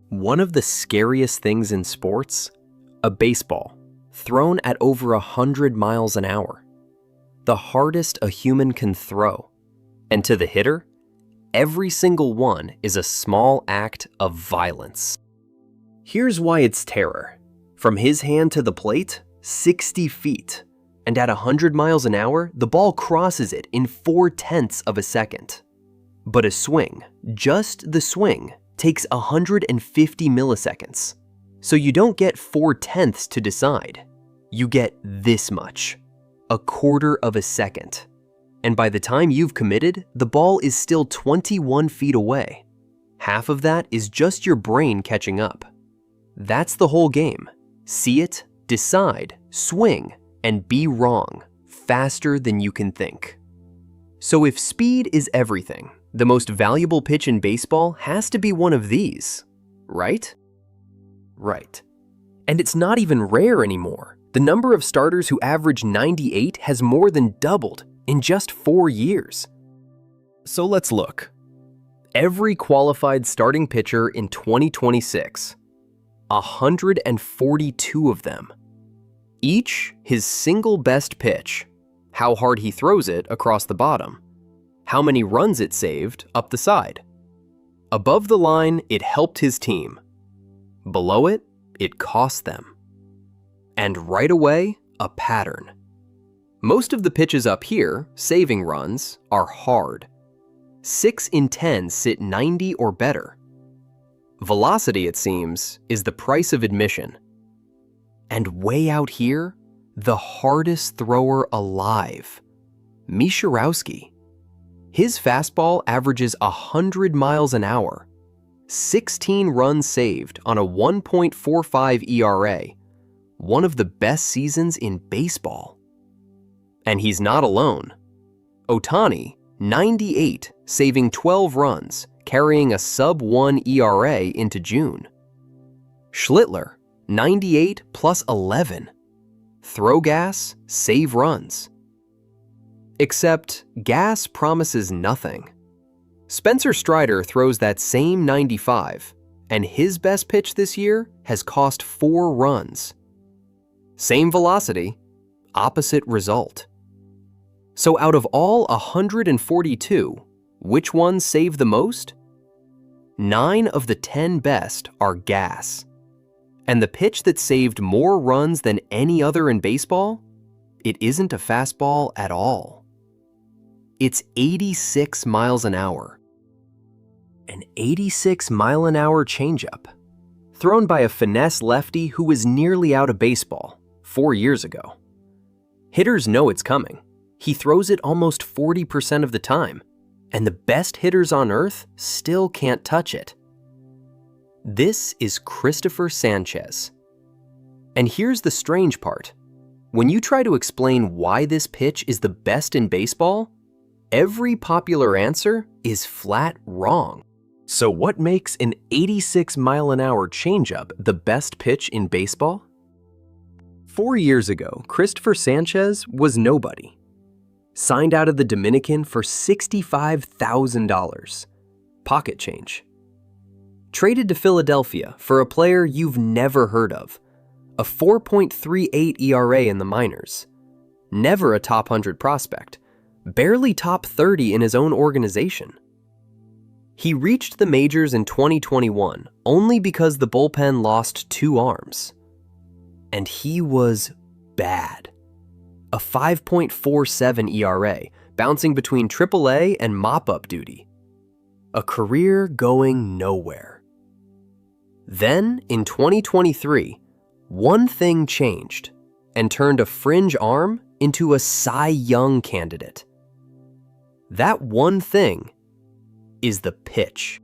One of the scariest things in sports, a baseball thrown at over 100 miles an hour. The hardest a human can throw. And to the hitter, every single one is a small act of violence. Here's why it's terror. From his hand to the plate, 60 feet. And at 100 miles an hour, the ball crosses it in 0.4 of a second. But a swing, just the swing, takes 150 milliseconds. So you don't get 0.4 to decide. You get this much, 1/4 of a second. And by the time you've committed, the ball is still 21 feet away. Half of that is just your brain catching up. That's the whole game. See it, decide, swing, and be wrong, faster than you can think. So if speed is everything, the most valuable pitch in baseball has to be one of these, right? Right. And it's not even rare anymore. The number of starters who average 98 has more than doubled in just 4 years. So let's look. Every qualified starting pitcher in 2026, 142 of them. Each his single best pitch, how hard he throws it across the bottom, how many runs it saved up the side. Above the line, it helped his team. Below it, it cost them. And right away, a pattern. Most of the pitches up here, saving runs, are hard. 6 in 10 sit 90 or better. Velocity, it seems, is the price of admission. And way out here, the hardest thrower alive, Mishorowski. His fastball averages 100 miles an hour, 16 runs saved on a 1.45 ERA, one of the best seasons in baseball. And he's not alone. Ohtani, 98, saving 12 runs, carrying a sub-1 ERA into June. Schlittler, 98 plus 11. Throw gas, save runs. Except gas promises nothing. Spencer Strider throws that same 95, and his best pitch this year has cost 4 runs. Same velocity, opposite result. So out of all 142, which ones save the most? 9 of the 10 best are gas. And the pitch that saved more runs than any other in baseball? It isn't a fastball at all. It's 86 miles an hour. An 86-mile-an-hour changeup, thrown by a finesse lefty who was nearly out of baseball 4 years ago. Hitters know it's coming. He throws it almost 40% of the time, and the best hitters on earth still can't touch it. This is Cristopher Sanchez. And here's the strange part. When you try to explain why this pitch is the best in baseball, every popular answer is flat wrong. So what makes an 86-mile-an-hour changeup the best pitch in baseball? 4 years ago, Cristopher Sanchez was nobody. Signed out of the Dominican for $65,000. Pocket change. Traded to Philadelphia for a player you've never heard of. A 4.38 ERA in the minors. Never a top 100 prospect. Barely top 30 in his own organization. He reached the majors in 2021 only because the bullpen lost 2 arms. And he was bad. A 5.47 ERA, bouncing between AAA and mop-up duty. A career going nowhere. Then, in 2023, one thing changed and turned a fringe arm into a Cy Young candidate. That one thing is the pitch.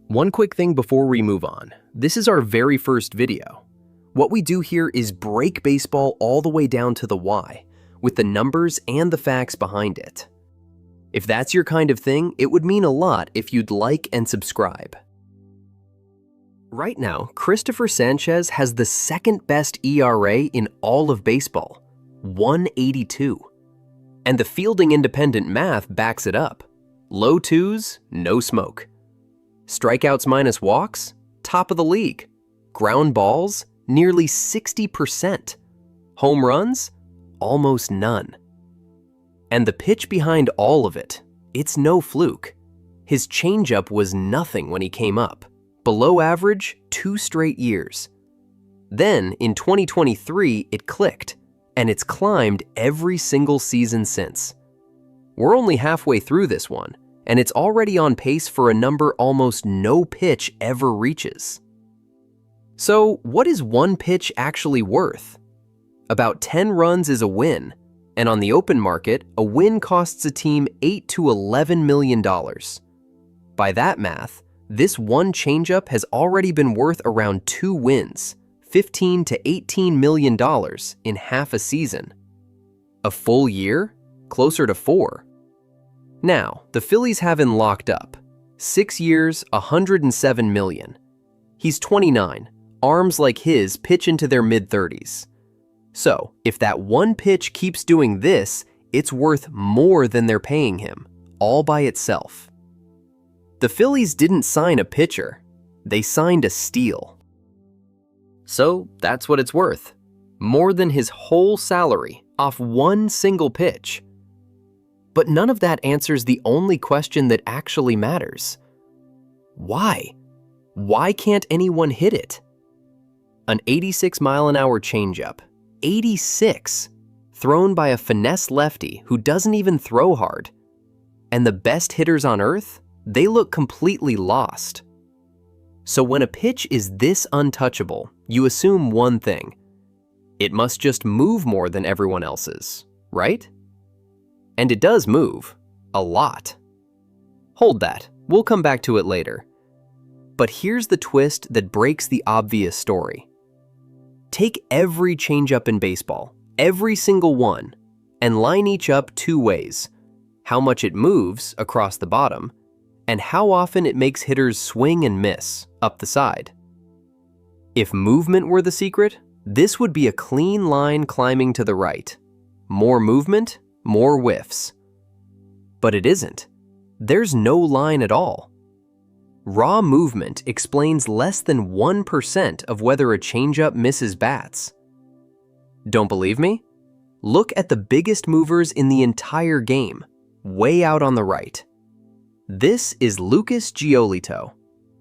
One quick thing before we move on. This is our very first video. What we do here is break baseball all the way down to the why, with the numbers and the facts behind it. If that's your kind of thing, it would mean a lot if you'd like and subscribe. Right now, Cristopher Sanchez has the second best ERA in all of baseball, 182. And the fielding independent math backs it up. Low twos, no smoke. Strikeouts minus walks? Top of the league. Ground balls? Nearly 60%. Home runs? Almost none. And the pitch behind all of it, it's no fluke. His changeup was nothing when he came up. Below average, 2 straight years. Then, in 2023, it clicked, and it's climbed every single season since. We're only halfway through this one, and it's already on pace for a number almost no pitch ever reaches. So, what is one pitch actually worth? About 10 runs is a win, and on the open market, a win costs a team $8 to $11 million. By that math, this one changeup has already been worth around 2 wins, $15 to $18 million in half a season. A full year? Closer to 4. Now, the Phillies have him locked up. 6 years, $107 million. He's 29. Arms like his pitch into their mid-30s. So, if that one pitch keeps doing this, it's worth more than they're paying him, all by itself. The Phillies didn't sign a pitcher, they signed a steal. So, that's what it's worth. More than his whole salary off one single pitch. But none of that answers the only question that actually matters. Why? Why can't anyone hit it? An 86-mile-an-hour changeup, 86, thrown by a finesse lefty who doesn't even throw hard. And the best hitters on earth? They look completely lost. So when a pitch is this untouchable, you assume one thing. It must just move more than everyone else's, right? And it does move. A lot. Hold that. We'll come back to it later. But here's the twist that breaks the obvious story. Take every changeup in baseball, every single one, and line each up 2 ways. How much it moves across the bottom, and how often it makes hitters swing and miss up the side. If movement were the secret, this would be a clean line climbing to the right. More movement, more whiffs. But it isn't. There's no line at all. Raw movement explains less than 1% of whether a changeup misses bats. Don't believe me? Look at the biggest movers in the entire game, way out on the right. This is Lucas Giolito.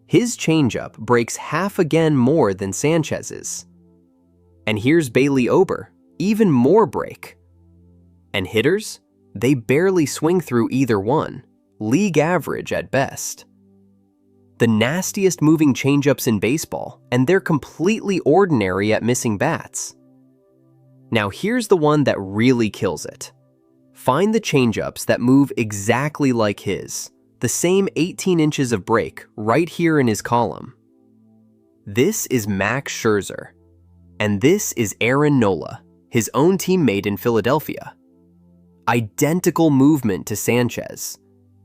His changeup breaks half again more than Sanchez's. And here's Bailey Ober, even more break. And hitters? They barely swing through either one, league average at best. The nastiest moving changeups in baseball, and they're completely ordinary at missing bats. Now here's the one that really kills it. Find the changeups that move exactly like his, the same 18 inches of break right here in his column. This is Max Scherzer, and this is Aaron Nola, his own teammate in Philadelphia. Identical movement to Sanchez,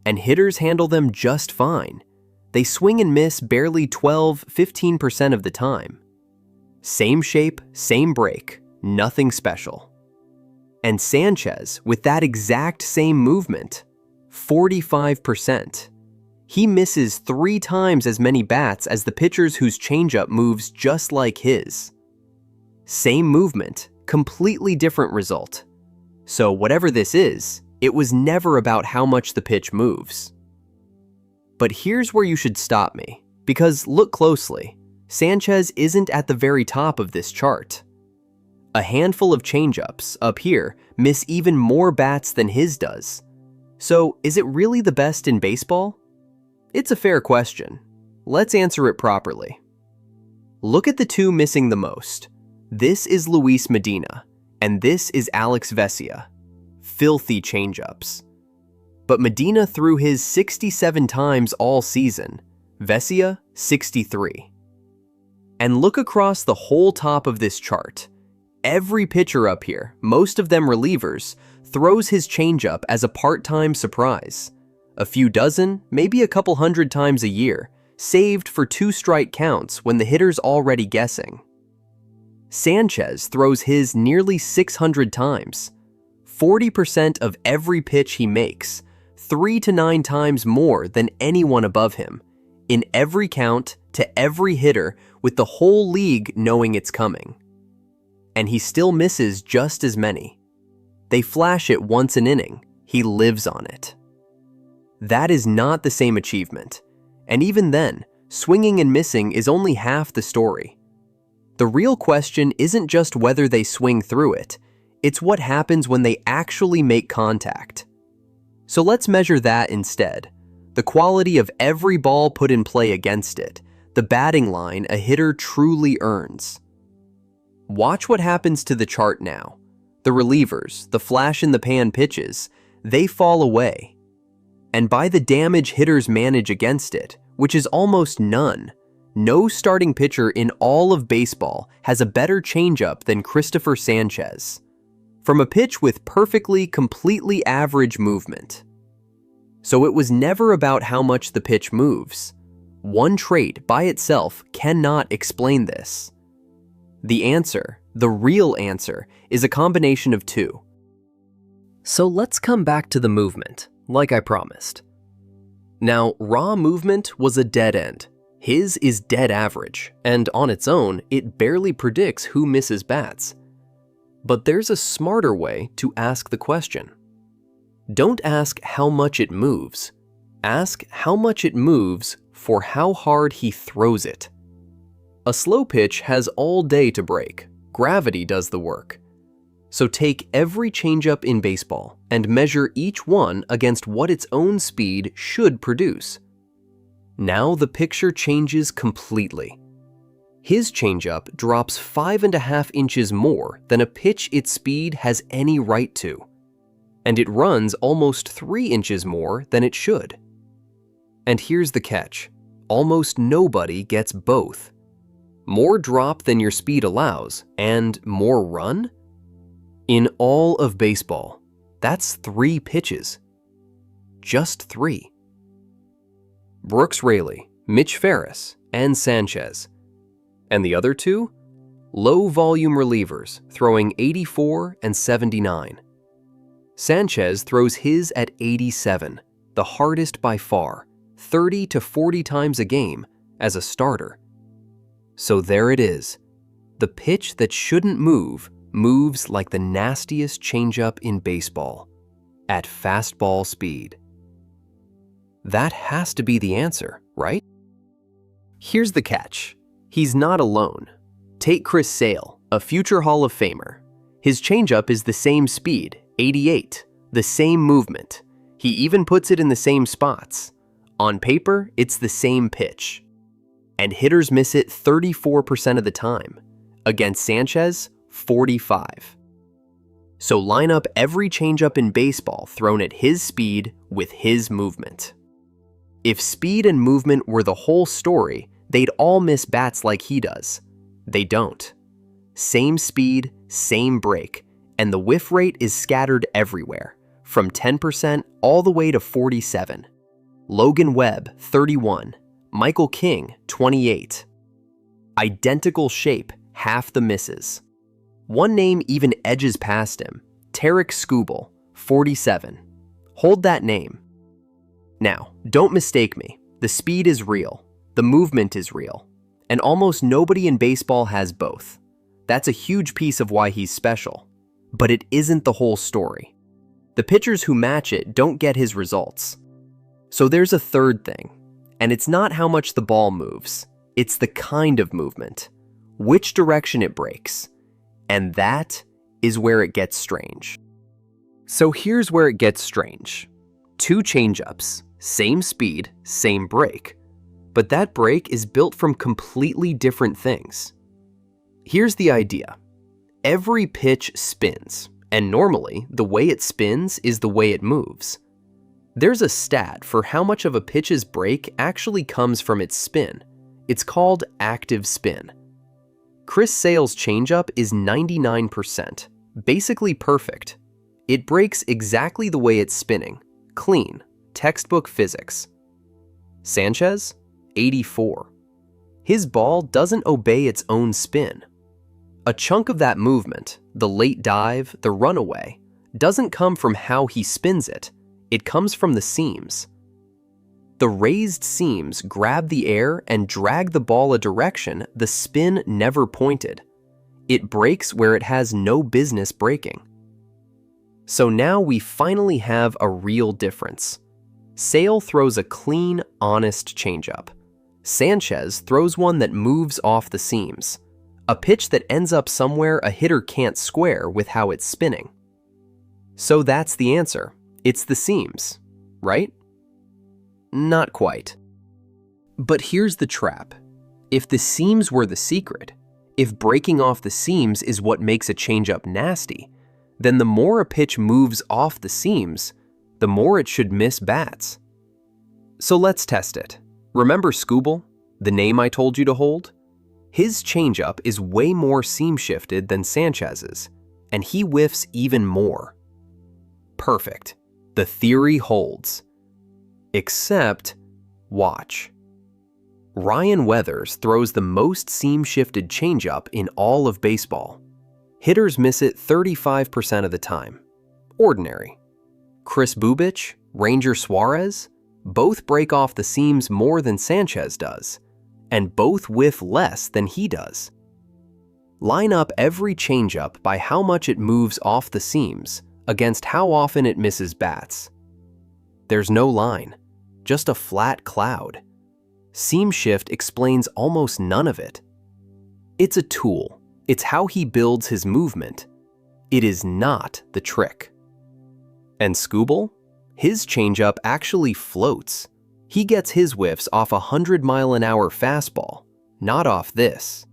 and hitters handle them just fine. They swing and miss barely 12–15% of the time. Same shape, same break, nothing special. And Sanchez, with that exact same movement, 45%. He misses 3 times as many bats as the pitchers whose changeup moves just like his. Same movement, completely different result. So whatever this is, it was never about how much the pitch moves. But here's where you should stop me, because look closely, Sanchez isn't at the very top of this chart. A handful of changeups up here miss even more bats than his does. So is it really the best in baseball? It's a fair question. Let's answer it properly. Look at the 2 missing the most. This is Luis Medina, and this is Alex Vesia. Filthy changeups. But Medina threw his 67 times all season, Vesia 63. And look across the whole top of this chart. Every pitcher up here, most of them relievers, throws his changeup as a part-time surprise. A few dozen, maybe a couple hundred times a year, saved for 2-strike counts when the hitter's already guessing. Sanchez throws his nearly 600 times. 40% of every pitch he makes, 3 to 9 times more than anyone above him, in every count, to every hitter, with the whole league knowing it's coming. And he still misses just as many. They flash it once an inning. He lives on it. That is not the same achievement. And even then, swinging and missing is only half the story. The real question isn't just whether they swing through it. It's what happens when they actually make contact. So let's measure that instead. The quality of every ball put in play against it. The batting line a hitter truly earns. Watch what happens to the chart now. The relievers, the flash-in-the-pan pitches, they fall away. And by the damage hitters manage against it, which is almost none, no starting pitcher in all of baseball has a better changeup than Cristopher Sanchez. From a pitch with perfectly, completely average movement. So it was never about how much the pitch moves. One trait by itself cannot explain this. The answer, the real answer, is a combination of two. So let's come back to the movement, like I promised. Now, raw movement was a dead end. His is dead average, and on its own, it barely predicts who misses bats. But there's a smarter way to ask the question. Don't ask how much it moves. Ask how much it moves for how hard he throws it. A slow pitch has all day to break. Gravity does the work. So take every changeup in baseball and measure each one against what its own speed should produce. Now the picture changes completely. His changeup drops 5.5 inches more than a pitch its speed has any right to. And it runs almost 3 inches more than it should. And here's the catch. Almost nobody gets both. More drop than your speed allows, and more run? In all of baseball, that's 3 pitches. Just 3. Brooks Raley, Mitch Ferris, and Sanchez. And the other 2? Low-volume relievers throwing 84 and 79. Sanchez throws his at 87, the hardest by far, 30 to 40 times a game as a starter. So there it is. The pitch that shouldn't move moves like the nastiest changeup in baseball, at fastball speed. That has to be the answer, right? Here's the catch. He's not alone. Take Chris Sale, a future Hall of Famer. His changeup is the same speed, 88, the same movement. He even puts it in the same spots. On paper, it's the same pitch. And hitters miss it 34% of the time. Against Sanchez, 45. So line up every changeup in baseball thrown at his speed with his movement. If speed and movement were the whole story, they'd all miss bats like he does. They don't. Same speed, same break, and the whiff rate is scattered everywhere, from 10% all the way to 47. Logan Webb, 31. Michael King, 28. Identical shape, half the misses. One name even edges past him, Tarek Skubal, 47. Hold that name. Now, don't mistake me. The speed is real. The movement is real. And almost nobody in baseball has both. That's a huge piece of why he's special. But it isn't the whole story. The pitchers who match it don't get his results. So there's a third thing. And it's not how much the ball moves. It's the kind of movement. Which direction it breaks. And that is where it gets strange. So here's where it gets strange. 2 changeups, same speed, same break. But that break is built from completely different things. Here's the idea. Every pitch spins, and normally the way it spins is the way it moves. There's a stat for how much of a pitch's break actually comes from its spin. It's called active spin. Chris Sale's changeup is 99%, basically perfect. It breaks exactly the way it's spinning, clean, textbook physics. Sanchez, 84. His ball doesn't obey its own spin. A chunk of that movement, the late dive, the runaway, doesn't come from how he spins it. It comes from the seams. The raised seams grab the air and drag the ball a direction the spin never pointed. It breaks where it has no business breaking. So now we finally have a real difference. Sale throws a clean, honest changeup. Sanchez throws one that moves off the seams, a pitch that ends up somewhere a hitter can't square with how it's spinning. So that's the answer. It's the seams, right? Not quite. But here's the trap. If the seams were the secret, if breaking off the seams is what makes a changeup nasty, then the more a pitch moves off the seams, the more it should miss bats. So let's test it. Remember Skubal, the name I told you to hold? His changeup is way more seam shifted than Sanchez's, and he whiffs even more. Perfect. The theory holds. Except, watch. Ryan Weathers throws the most seam-shifted changeup in all of baseball. Hitters miss it 35% of the time. Ordinary. Chris Bubich, Ranger Suarez, both break off the seams more than Sanchez does, and both whiff less than he does. Line up every changeup by how much it moves off the seams against how often it misses bats. There's no line, just a flat cloud. Seam shift explains almost none of it. It's a tool. It's how he builds his movement. It is not the trick. And Skubal? His changeup actually floats. He gets his whiffs off a 100-mile-an-hour fastball, not off this.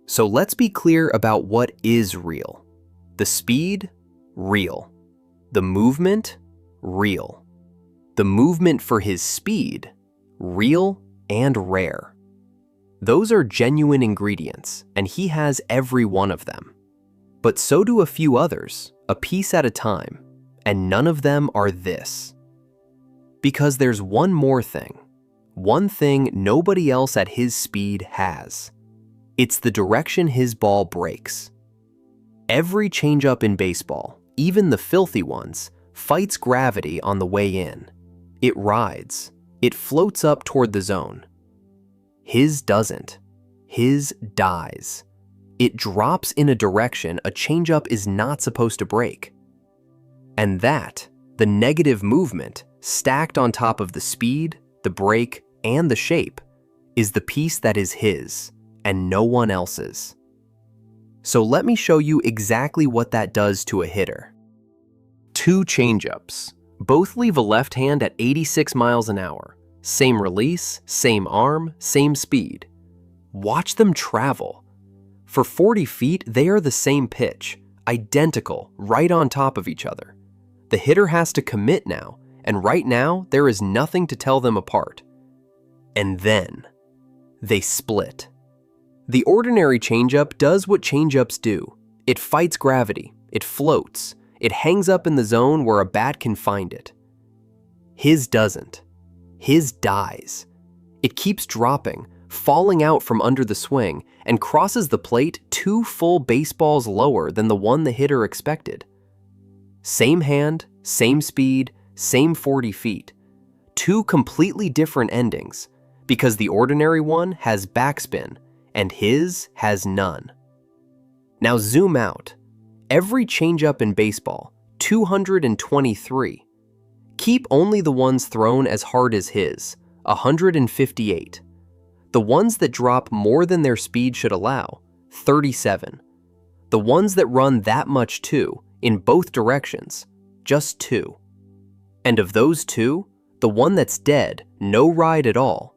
So let's be clear about what is real. The speed? Real. The movement? Real. The movement for his speed? Real and rare. Those are genuine ingredients, and he has every one of them. But so do a few others, a piece at a time, and none of them are this. Because there's one more thing. One thing nobody else at his speed has. It's the direction his ball breaks. Every changeup in baseball, even the filthy ones, fights gravity on the way in. It rides. It floats up toward the zone. His doesn't. His dies. It drops in a direction a changeup is not supposed to break. And that, the negative movement, stacked on top of the speed, the break, and the shape, is the piece that is his, and no one else's. So let me show you exactly what that does to a hitter. Two changeups. Both leave a left hand at 86 miles an hour. Same release, same arm, same speed. Watch them travel. For 40 feet, they are the same pitch, identical, right on top of each other. The hitter has to commit now, and right now, there is nothing to tell them apart. And then, they split. The ordinary changeup does what changeups do. It fights gravity, it floats, it hangs up in the zone where a bat can find it. His doesn't. His dies. It keeps dropping, falling out from under the swing, and crosses the plate 2 full baseballs lower than the one the hitter expected. Same hand, same speed, same 40 feet. 2 completely different endings, because the ordinary one has backspin, and his has none. Now zoom out. Every changeup in baseball, 223. Keep only the ones thrown as hard as his, 158. The ones that drop more than their speed should allow, 37. The ones that run that much too, in both directions, just 2. And of those 2, the one that's dead, no ride at all,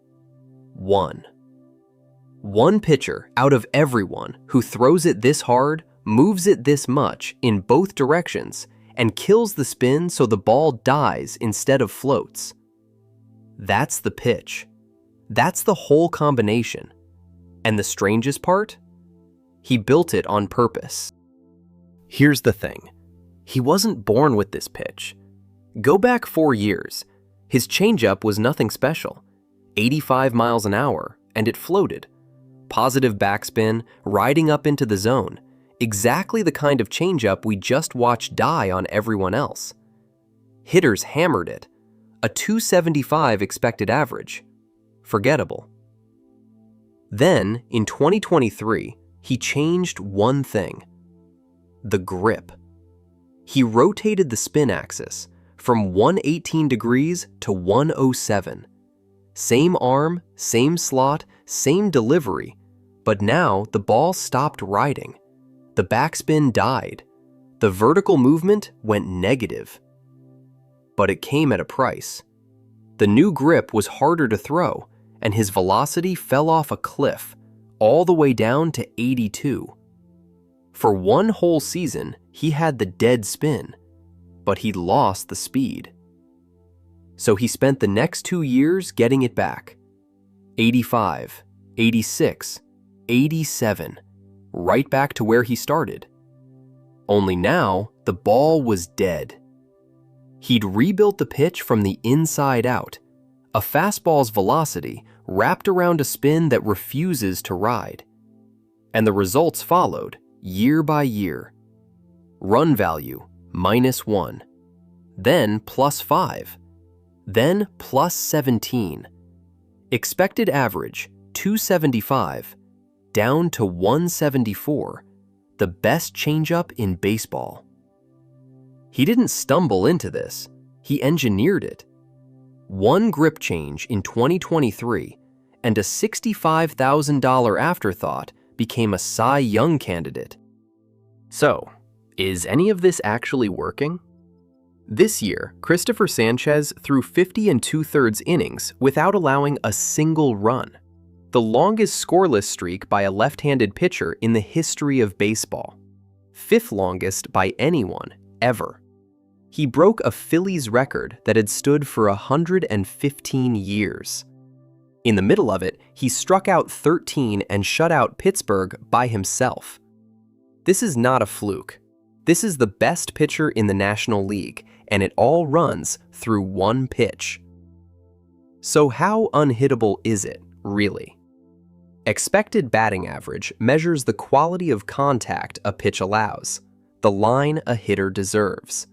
1. One pitcher out of everyone who throws it this hard, moves it this much in both directions, and kills the spin so the ball dies instead of floats. That's the pitch. That's the whole combination. And the strangest part? He built it on purpose. Here's the thing. He wasn't born with this pitch. Go back 4 years. His changeup was nothing special. 85 miles an hour, and it floated. Positive backspin, riding up into the zone. Exactly the kind of changeup we just watched die on everyone else. Hitters hammered it. a 275 expected average. Forgettable. Then, in 2023, he changed one thing: the grip. He rotated the spin axis from 118 degrees to 107. Same arm, same slot, same delivery, but now the ball stopped riding. The backspin died. The vertical movement went negative. But it came at a price. The new grip was harder to throw, and his velocity fell off a cliff, all the way down to 82. For one whole season, he had the dead spin, but he lost the speed. So he spent the next 2 years getting it back. 85, 86, 87, right back to where he started. Only now, the ball was dead. He'd rebuilt the pitch from the inside out, a fastball's velocity wrapped around a spin that refuses to ride. And the results followed, year by year. Run value, -1. Then +5. Then +17. Expected average, 275, down to 174, the best changeup in baseball. He didn't stumble into this, he engineered it. One grip change in 2023, and a $65,000 afterthought became a Cy Young candidate. So, is any of this actually working? This year, Cristopher Sanchez threw 50 2/3 innings without allowing a single run, the longest scoreless streak by a left-handed pitcher in the history of baseball, 5th longest by anyone ever. He broke a Phillies record that had stood for 115 years. In the middle of it, he struck out 13 and shut out Pittsburgh by himself. This is not a fluke. This is the best pitcher in the National League, and it all runs through one pitch. So how unhittable is it, really? Expected batting average measures the quality of contact a pitch allows, the line a hitter deserves.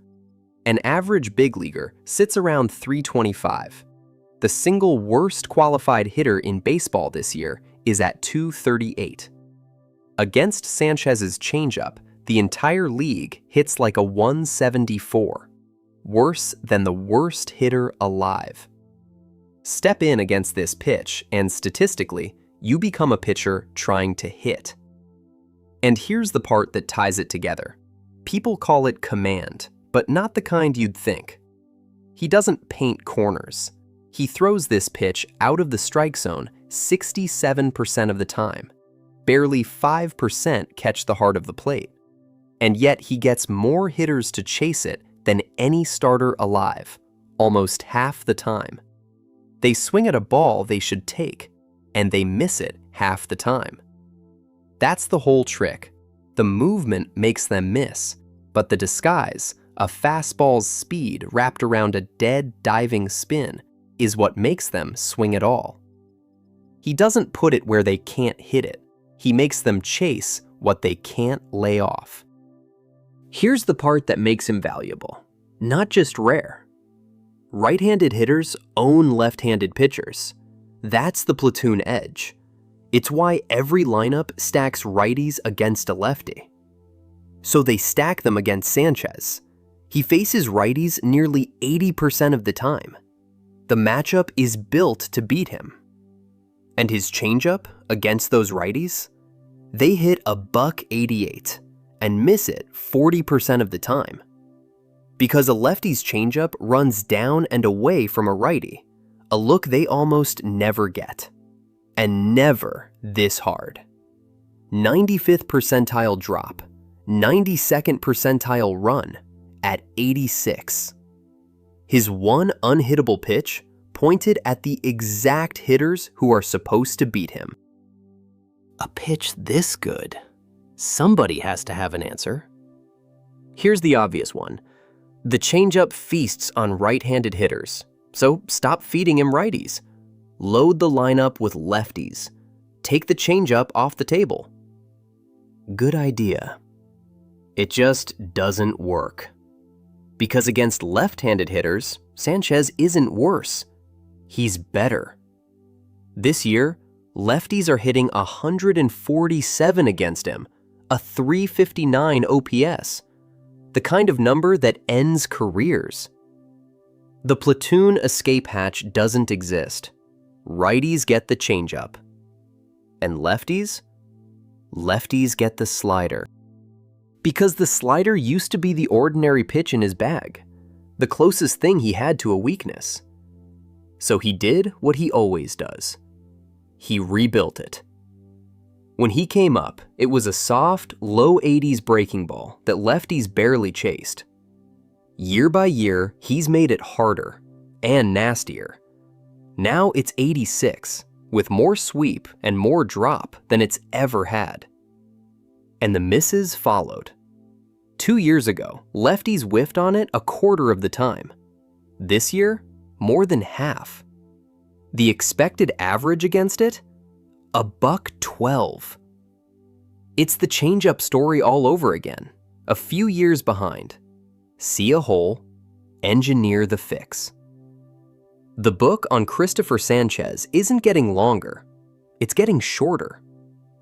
An average big leaguer sits around 325. The single worst qualified hitter in baseball this year is at 238. Against Sanchez's changeup, the entire league hits like a 174, worse than the worst hitter alive. Step in against this pitch, and statistically, you become a pitcher trying to hit. And here's the part that ties it together. People call it command, but not the kind you'd think. He doesn't paint corners. He throws this pitch out of the strike zone 67% of the time. Barely 5% catch the heart of the plate. And yet he gets more hitters to chase it than any starter alive, almost half the time. They swing at a ball they should take, and they miss it half the time. That's the whole trick. The movement makes them miss, but the disguise, a fastball's speed wrapped around a dead diving spin, is what makes them swing it all. He doesn't put it where they can't hit it. He makes them chase what they can't lay off. Here's the part that makes him valuable, not just rare. Right-handed hitters own left-handed pitchers. That's the platoon edge. It's why every lineup stacks righties against a lefty. So they stack them against Sanchez. He faces righties nearly 80% of the time. The matchup is built to beat him. And his changeup against those righties? They hit a $188 and miss it 40% of the time. Because a lefty's changeup runs down and away from a righty, a look they almost never get. And never this hard. 95th percentile drop, 92nd percentile run at 86. His one unhittable pitch pointed at the exact hitters who are supposed to beat him. A pitch this good? Somebody has to have an answer. Here's the obvious one. The changeup feasts on right-handed hitters, so stop feeding him righties. Load the lineup with lefties. Take the changeup off the table. Good idea. It just doesn't work. Because against left-handed hitters, Sanchez isn't worse. He's better. This year, lefties are hitting 147 against him, a .359 OPS, the kind of number that ends careers. The platoon escape hatch doesn't exist. Righties get the changeup. And lefties? Lefties get the slider. Because the slider used to be the ordinary pitch in his bag, the closest thing he had to a weakness. So he did what he always does. He rebuilt it. When he came up, it was a soft, low 80s breaking ball that lefties barely chased. Year by year, he's made it harder and nastier. Now it's 86, with more sweep and more drop than it's ever had. And the misses followed. 2 years ago, lefties whiffed on it a quarter of the time. This year, more than half. The expected average against it? $112. It's the changeup story all over again, a few years behind. See a hole, engineer the fix. The book on Cristopher Sanchez isn't getting longer, it's getting shorter.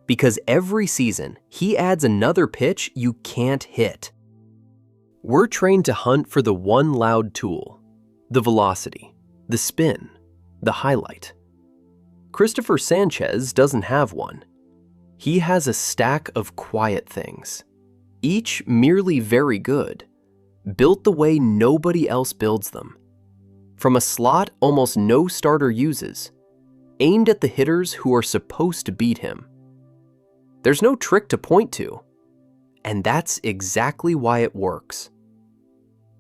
Because every season, he adds another pitch you can't hit. We're trained to hunt for the one loud tool, the velocity, the spin, the highlight. Cristopher Sanchez doesn't have one. He has a stack of quiet things, each merely very good, built the way nobody else builds them. From a slot almost no starter uses, aimed at the hitters who are supposed to beat him. There's no trick to point to, and that's exactly why it works.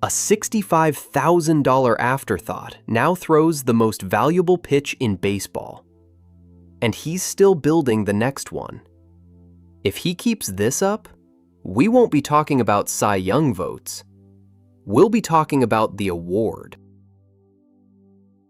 A $65,000 afterthought now throws the most valuable pitch in baseball. And he's still building the next one. If he keeps this up, we won't be talking about Cy Young votes. We'll be talking about the award.